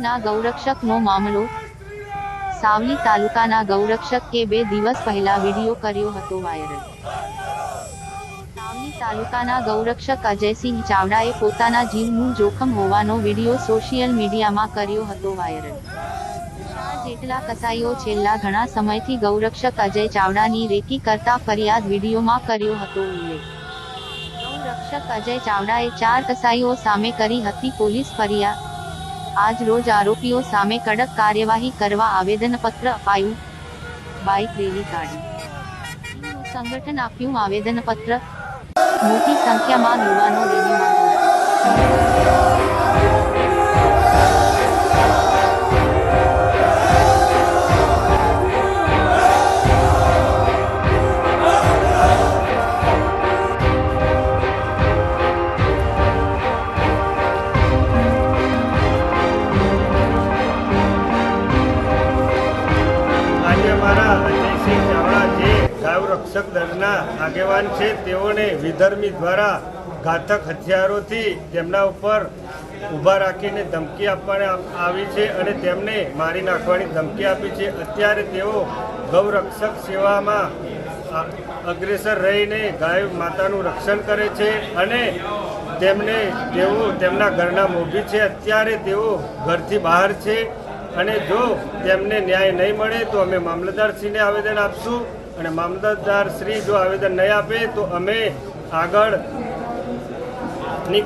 ના ગૌરક્ષકનો મામલો। સાવલી તાલુકાના ગૌરક્ષક કે 2 દિવસ પહેલા વિડીયો કર્યો હતો વાયરલ। સાવલી તાલુકાના ગૌરક્ષક અજયસિંહ ચાવડાએ પોતાના જીવનું જોખમ હોવાનો વિડીયો સોશિયલ મીડિયામાં કર્યો હતો વાયરલ। 4 જેટલા કસાઈઓ છેલ્લા ઘણા સમયથી ગૌરક્ષક અજય ચાવડાની રેકી કરતા ફરિયાદ વિડીયોમાં કર્યો હતો ઉલ્લેખ। ગૌરક્ષક અજય ચાવડાએ 4 કસાઈઓ સામે કરી હતી પોલીસ ફરિયાદ। આજ રોજ આરોપીઓ સામે કડક કાર્યવાહી કરવા આવેદનપત્ર અપાયું। બાઇક રેલી કાઢી સંગઠન આપ્યું આવેદનપત્ર। મોટી સંખ્યામાં યુવાનો રેલીમાં જોડાયા। અજયસિંહ ચાવડા જે ગૌરક્ષક દળના આગેવાન છે તેઓને વિધર્મી દ્વારા ઘાતક હથિયારોથી તેમના ઉપર ઊભા રાખીને ધમકી આપવામાં આવી છે અને તેમને મારી નાખવાની ધમકી આપી છે। અત્યારે તેઓ ગૌરક્ષક સેવામાં અગ્રેસર રહીને ગાય માતાનું રક્ષણ કરે છે અને તેઓ તેમના ઘરના મોભી છે। અત્યારે તેઓ ઘરથી બહાર છે અને જો તેમને ન્યાય નહીં મળે તો અમે મામલતદારશ્રીને આવેદન આપશું અને મામલતદારશ્રી જો આવેદન નહીં આપે તો અમે આગળની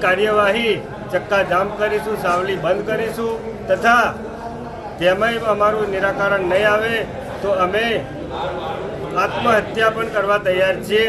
કાર્યવાહી ચક્કાજામ કરીશું, સાવલી બંધ કરીશું તથા તેમાંય અમારું નિરાકરણ નહીં આવે તો અમે આત્મહત્યા પણ કરવા તૈયાર છીએ।